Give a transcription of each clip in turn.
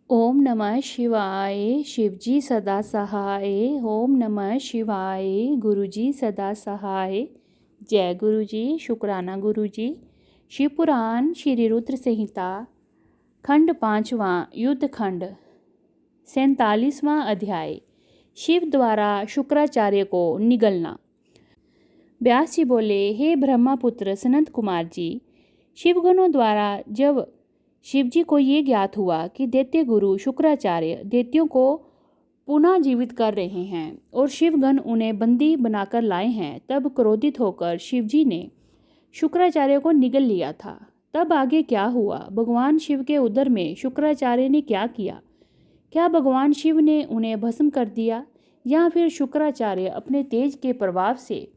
ओम नमः शिवाय। शिवजी सदा सहाय। ओम नमः शिवाय। गुरुजी सदा सहाय। जय गुरुजी। शुक्राना गुरुजी। शिवपुराण श्री रुद्र संहिता खंड 5वां युद्ध खंड 47वां अध्याय। शिव द्वारा शुक्राचार्य को निगलना। व्यास जी बोले, हे ब्रह्मपुत्र सनत कुमार जी, शिवगणों द्वारा जब शिवजी को ये ज्ञात हुआ कि दैत्य गुरु शुक्राचार्य दैत्यों को पुनः जीवित कर रहे हैं और शिवगण उन्हें बंदी बनाकर लाए हैं, तब क्रोधित होकर शिवजी ने शुक्राचार्य को निगल लिया था। तब आगे क्या हुआ? भगवान शिव के उदर में शुक्राचार्य ने क्या किया? क्या भगवान शिव ने उन्हें भस्म कर दिया या फिर शुक्राचार्य अपने तेज के प्रभाव से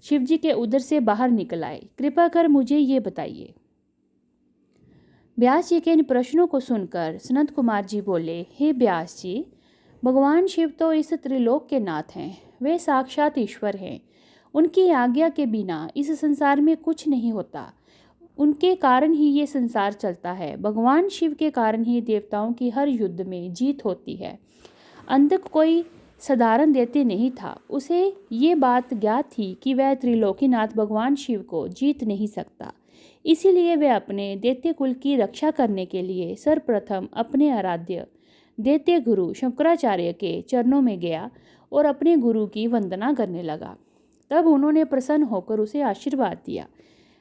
शिवजी के उदर से बाहर निकल आए? कृपा कर मुझे ये बताइए। व्यास जी के इन प्रश्नों को सुनकर सनत कुमार जी बोले, हे व्यास जी, भगवान शिव तो इस त्रिलोक के नाथ हैं। वे साक्षात ईश्वर हैं। उनकी आज्ञा के बिना इस संसार में कुछ नहीं होता। उनके कारण ही ये संसार चलता है। भगवान शिव के कारण ही देवताओं की हर युद्ध में जीत होती है। अंधक कोई साधारण दैत्य नहीं था। उसे ये बात ज्ञात थी कि वह त्रिलोकीनाथ भगवान शिव को जीत नहीं सकता। इसीलिए वह अपने दैत्य कुल की रक्षा करने के लिए सर्वप्रथम अपने आराध्य दैत्य गुरु शंकराचार्य के चरणों में गया और अपने गुरु की वंदना करने लगा। तब उन्होंने प्रसन्न होकर उसे आशीर्वाद दिया।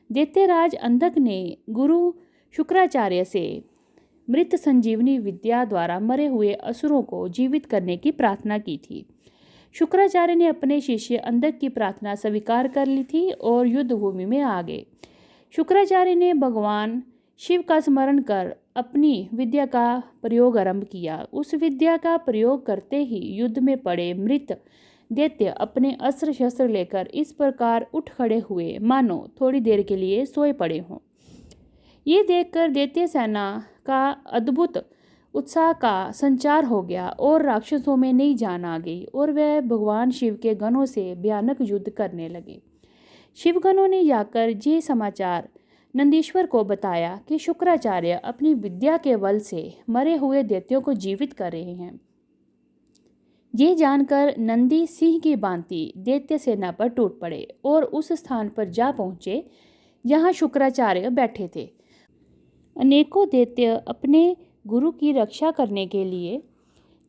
दैत्यराज अंधक ने गुरु शुक्राचार्य से मृत संजीवनी विद्या द्वारा मरे हुए असुरों को जीवित करने की प्रार्थना की थी। शुक्राचार्य ने अपने शिष्य अंधक की प्रार्थना स्वीकार कर ली थी और युद्ध भूमि में आ गए। शुक्राचार्य ने भगवान शिव का स्मरण कर अपनी विद्या का प्रयोग आरंभ किया। उस विद्या का प्रयोग करते ही युद्ध में पड़े मृत दैत्य अपने अस्त्र शस्त्र लेकर इस प्रकार उठ खड़े हुए मानो थोड़ी देर के लिए सोए पड़े हों। ये देखकर दैत्य सेना का अद्भुत उत्साह का संचार हो गया और राक्षसों में नई जान आ गई और वह भगवान शिव के गणों से भयानक युद्ध करने लगे। शिवगणों ने जाकर ये समाचार नंदीश्वर को बताया कि शुक्राचार्य अपनी विद्या के बल से मरे हुए दैत्यों को जीवित कर रहे हैं। ये जानकर नंदी सिंह की भांति दैत्य सेना पर टूट पड़े और उस स्थान पर जा पहुंचे जहां शुक्राचार्य बैठे थे। अनेकों दैत्य अपने गुरु की रक्षा करने के लिए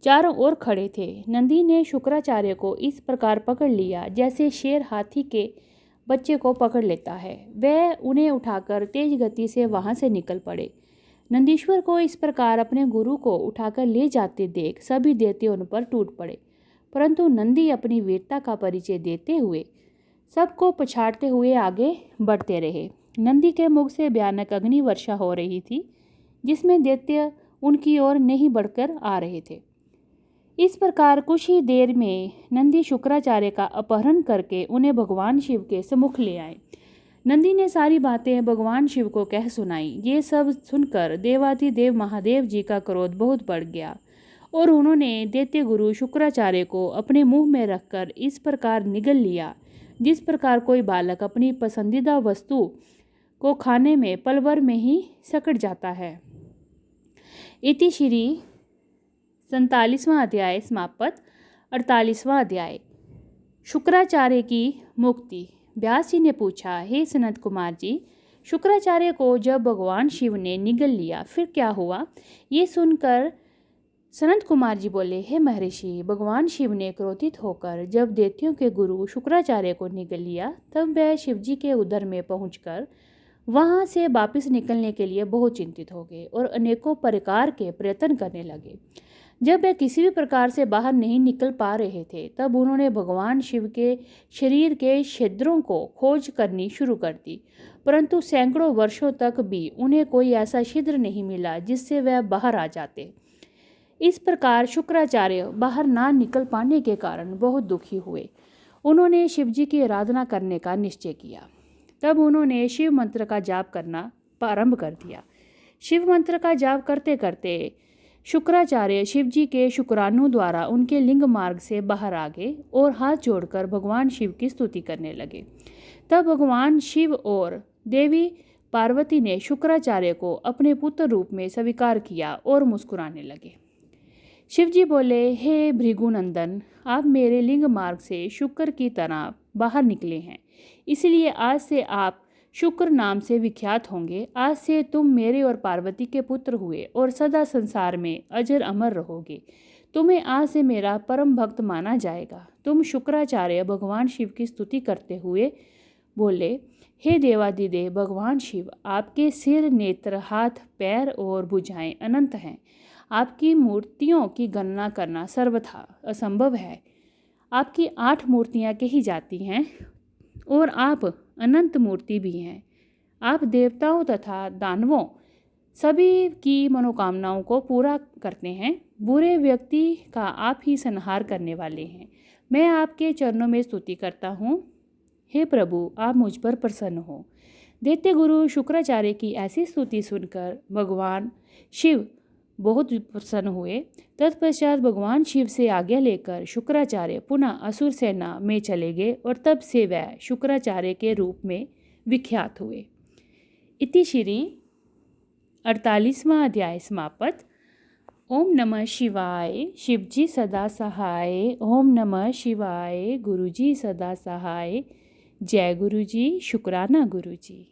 चारों ओर खड़े थे। नंदी ने शुक्राचार्य को इस प्रकार पकड़ लिया जैसे शेर हाथी के बच्चे को पकड़ लेता है। वह उन्हें उठाकर तेज गति से वहां से निकल पड़े। नंदीश्वर को इस प्रकार अपने गुरु को उठाकर ले जाते देख सभी दैत्य उन पर टूट पड़े, परंतु नंदी अपनी वीरता का परिचय देते हुए सबको पछाड़ते हुए आगे बढ़ते रहे। नंदी के मुख से भयानक अग्नि वर्षा हो रही थी, जिसमें दैत्य उनकी ओर नहीं बढ़कर आ रहे थे। इस प्रकार कुछ ही देर में नंदी शुक्राचार्य का अपहरण करके उन्हें भगवान शिव के सम्मुख ले आए। नंदी ने सारी बातें भगवान शिव को कह सुनाई। ये सब सुनकर देवाधिदेव महादेव जी का क्रोध बहुत बढ़ गया और उन्होंने दैत्य गुरु शुक्राचार्य को अपने मुंह में रखकर इस प्रकार निगल लिया जिस प्रकार कोई बालक अपनी पसंदीदा वस्तु को खाने में पल भर में ही सकड़ जाता है। इति श्री 47वां अध्याय समाप्त। 48वां अध्याय शुक्राचार्य की मुक्ति। व्यास जी ने पूछा, हे सनत कुमार जी, शुक्राचार्य को जब भगवान शिव ने निगल लिया फिर क्या हुआ? ये सुनकर सनत कुमार जी बोले, हे महर्षि, भगवान शिव ने क्रोधित होकर जब दैत्यों के गुरु शुक्राचार्य को निगल लिया तब वह शिवजी के उदर में पहुंचकर वहां से वापस निकलने के लिए बहुत चिंतित हो गए और अनेकों प्रकार के प्रयत्न करने लगे। जब वे किसी भी प्रकार से बाहर नहीं निकल पा रहे थे तब उन्होंने भगवान शिव के शरीर के छिद्रों को खोज करनी शुरू कर दी, परंतु सैकड़ों वर्षों तक भी उन्हें कोई ऐसा छिद्र नहीं मिला जिससे वह बाहर आ जाते। इस प्रकार शुक्राचार्य बाहर ना निकल पाने के कारण बहुत दुखी हुए। उन्होंने शिवजी की आराधना करने का निश्चय किया। तब उन्होंने शिव मंत्र का जाप करना प्रारंभ कर दिया। शिव मंत्र का जाप करते करते शुक्राचार्य शिवजी के शुक्राणु द्वारा उनके लिंग मार्ग से बाहर आ गए और हाथ जोड़कर भगवान शिव की स्तुति करने लगे। तब भगवान शिव और देवी पार्वती ने शुक्राचार्य को अपने पुत्र रूप में स्वीकार किया और मुस्कुराने लगे। शिवजी बोले, हे भृगुनंदन, आप मेरे लिंग मार्ग से शुक्र की तरह बाहर निकले हैं, इसलिए आज से आप शुक्र नाम से विख्यात होंगे। आज से तुम मेरे और पार्वती के पुत्र हुए और सदा संसार में अजर अमर रहोगे। तुम्हें आज से मेरा परम भक्त माना जाएगा। तुम शुक्राचार्य भगवान शिव की स्तुति करते हुए बोले, हे देवादिदेव भगवान शिव, आपके सिर, नेत्र, हाथ, पैर और भुजाएं अनंत हैं। आपकी मूर्तियों की गणना करना सर्वथा असंभव है। आपकी 8 मूर्तियां कही जाती हैं और आप अनंत मूर्ति भी हैं। आप देवताओं तथा दानवों सभी की मनोकामनाओं को पूरा करते हैं। बुरे व्यक्ति का आप ही संहार करने वाले हैं। मैं आपके चरणों में स्तुति करता हूँ। हे प्रभु, आप मुझ पर प्रसन्न हो। दैत्य गुरु शुक्राचार्य की ऐसी स्तुति सुनकर भगवान शिव बहुत प्रसन्न हुए। तत्पश्चात भगवान शिव से आज्ञा लेकर शुक्राचार्य पुनः असुर सेना में चले गए और तब से वह शुक्राचार्य के रूप में विख्यात हुए। इति श्री 48वां अध्याय समाप्त। ओम नमः शिवाय। शिवजी सदा सहाय। ओम नमः शिवाय। गुरुजी सदा सहाय। जय गुरुजी। शुक्राना गुरुजी।